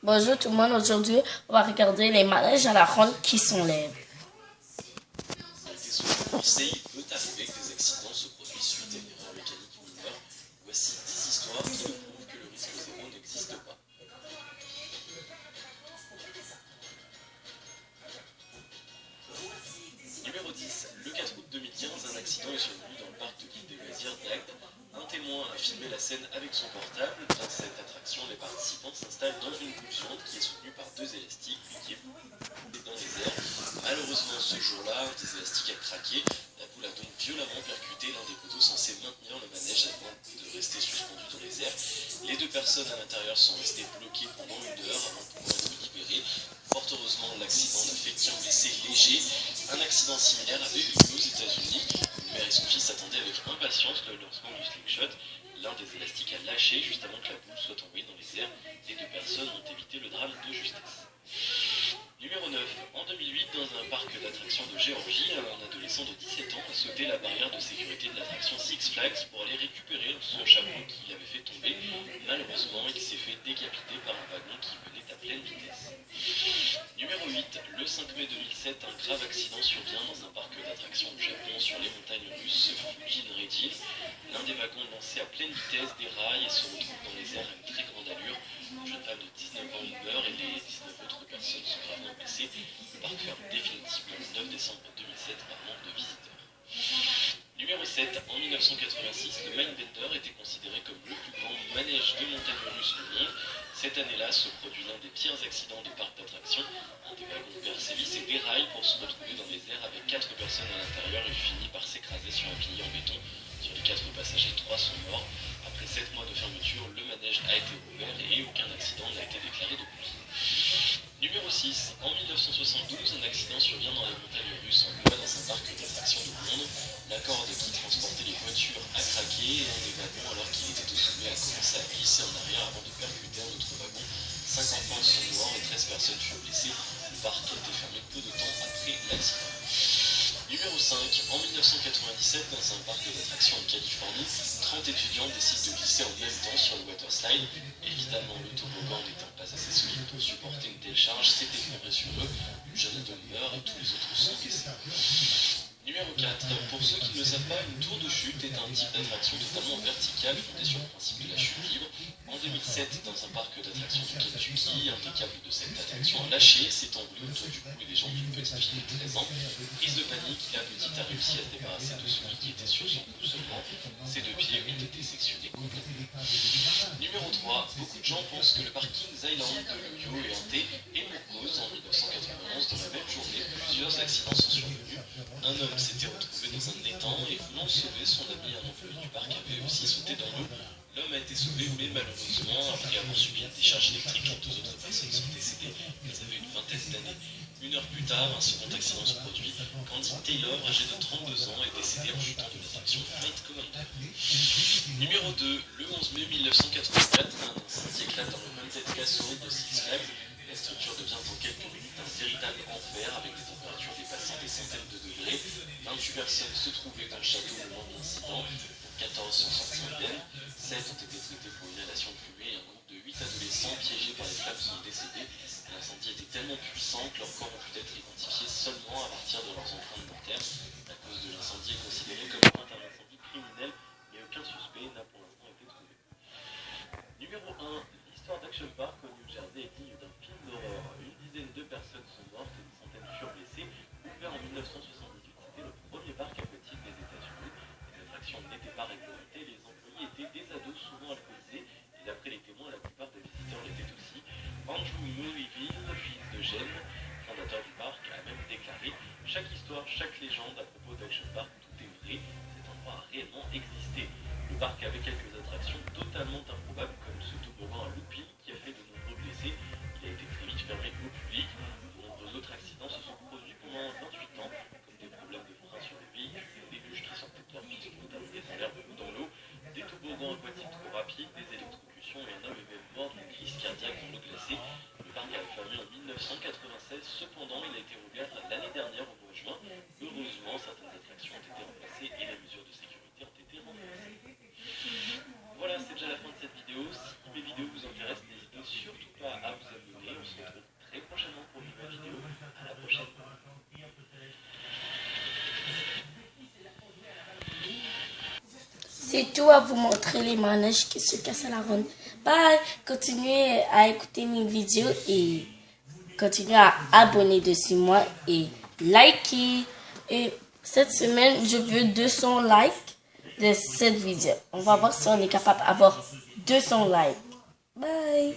Bonjour tout le monde, aujourd'hui on va regarder les manèges à la ronde qui s'enlèvent. Il peut arriver que des accidents se produisent suite à une erreur mécanique mineure. Voici 10 histoires qui nous prouvent que le risque zéro n'existe pas. Numéro 10. Le 4 août 2015, un accident est survenu dans le parc de l'île des loisirs d'Agde. Un témoin a filmé la scène avec son portable. Dans cette attraction, les participants s'installent dans une boule suivante qui est soutenue par deux élastiques, puis qui est dans les airs. Malheureusement, ce jour-là, un des élastiques a craqué. La boule a donc violemment percuté l'un des poteaux censés maintenir le manège avant de rester suspendu dans les airs. Les deux personnes à l'intérieur sont restées bloquées pendant 1 heure avant de pouvoir être libérées. Fort heureusement, l'accident n'a fait qu'un blessé léger. Un accident similaire avait eu lieu aux États-Unis. Une mère et son fils attendaient avec impatience le lancement du slingshot. L'un des élastiques a lâché juste avant que la boule soit envoyée dans les airs. Les deux personnes ont évité le drame de justesse. Numéro 9. En 2008, dans un parc d'attractions de Géorgie, un adolescent de 17 ans a sauté la barrière de sécurité de l'attraction Six Flags pour aller récupérer son chapeau qu'il avait fait tomber. Malheureusement, il s'est fait décapiter par un wagon qui venait à pleine vitesse. Numéro 8. Le 5 mai 2007, un grave accident survient dans un parc d'attractions du Japon sur les montagnes russes Fujinrejil. L'un des wagons lancé à pleine vitesse déraille et se retrouve dans les airs à une très grande allure. Une jeune femme de 19 ans meurt et les 19 autres personnes sont gravement blessées. Le parc ferme définitivement le 9 décembre 2007 par manque de visiteurs. Numéro 7. En 1986, le Mindbender était considéré comme le plus grand manège de montagne russe du monde. Cette année-là se produit l'un des pires accidents de parc d'attractions. Un des wagons perd ses vis et déraille pour se retrouver dans les airs avec 4 personnes à l'intérieur et finit par s'écraser sur un pilier en béton. Sur les 4 passagers, 3 sont morts. Après 7 mois de fermeture, le manège a été rouvert et aucun accident n'a été déclaré de plus. Numéro 6. En 1972, un accident survient dans les montagnes russes en Bois dans un parc d'attractions de Londres. La corde qui transportait les voitures a craqué et un des wagons, alors qu'il était au sommet, a commencé à glisser en arrière avant de percuter un autre wagon. 5 enfants sont morts et 13 personnes furent blessées. Le parc a été fermé peu de temps après l'accident. Numéro 5. En 1997, dans un parc d'attractions en Californie, 30 étudiants décident de glisser en même temps sur le waterslide. Évidemment, le toboggan n'étant pas assez solide pour supporter une telle charge, s'est effondré sur eux. Le jeune ado meurt et tous les autres sont blessés. Numéro 4. Pour ceux qui ne le savent pas, une tour de chute est un type d'attraction totalement verticale fondée sur le principe de la chute libre. En 2007, dans un parc d'attractions du Kentucky, un des câbles de cette attraction a lâché, s'est enroulé autour du cou et des jambes d'une petite fille de 13 ans. Prise de panique, la petite a réussi à se débarrasser de celui qui était sur son cou seulement. Ses deux pieds ont été sectionnés complètement. Numéro 3. Beaucoup de gens pensent que le parc Kings Island de Luyo est hanté, et pour cause, en 1991, dans la même journée, plusieurs accidents sont survenus. Un homme s'était retrouvé dans un étang et voulant sauver son ami, un employé du parc avait aussi sauté dans l'eau. L'homme a été sauvé, mais malheureusement, après avoir subi une décharge électrique, les deux autres personnes sont décédées. Elles avaient une vingtaine d'années. 1 heure plus tard, un second accident se produit. Candy Taylor, âgé de 32 ans, est décédé en chutant de l'attraction Flight Commander. Numéro 2. Le 11 mai 1984, un incendie éclate dans le Haunted Castle de Six Flags. La structure devient en quelques minutes un véritable enfer avec des températures dépassant des centaines de degrés. 28 personnes se trouvaient dans le château au moment de l'incident. 14 sont sortis indemnes. 7 ont été traités pour inhalation de fumée et un groupe de 8 adolescents piégés par les flammes sont décédés. L'incendie était tellement puissant que leurs corps ont pu être identifiés seulement à partir de leurs empreintes dentaires. La cause de l'incendie est considérée comme un incendie criminel, mais aucun suspect n'a pour l'instant été trouvé. Numéro 1. L'histoire d'Action Park au New Jersey est digne d'un film d'horreur. Une dizaine de personnes sont mortes et des centaines furent blessées. Ouvert en 1978, c'était le premier parc aquatique des États-Unis. Les attractions n'étaient pas réglementées, les employés étaient des ados souvent alcoolisés, et d'après les témoins, la plupart des visiteurs l'étaient aussi. Andrew Murrayville, fils de Gene, fondateur du parc, a même déclaré « Chaque histoire, chaque légende à propos d'Action Park, tout est vrai, cet endroit a réellement existé. » Le parc avait quelques attractions totalement improbables comme ce toboggan à looping qui a fait de nombreux blessés. Il a été très vite fermé au public. De nombreux autres accidents se sont produits pendant 28 ans, comme des problèmes de frein sur les véhicules, des bûches qui sortaient de leur piste contaminés dans l'herbe ou dans l'eau, des toboggans aquatiques trop rapides, des électrocutions et un homme est même mort d'une crise cardiaque dans l'eau glacée. Le parc a fermé en 1996, cependant il a été rouvert l'année dernière au mois de juin. Heureusement, certaines attractions ont été remplacées et les mesures de sécurité ont été renforcées. Voilà, c'est déjà la fin de cette vidéo. Si mes vidéos vous intéressent, n'hésitez surtout pas à vous abonner. C'est tout à vous montrer les manèges qui se cassent à la ronde. Bye! Continuez à écouter mes vidéos et continuez à abonner dessus moi et liker. Et cette semaine, je veux 200 likes de cette vidéo. On va voir si on est capable d'avoir 200 likes. Bye!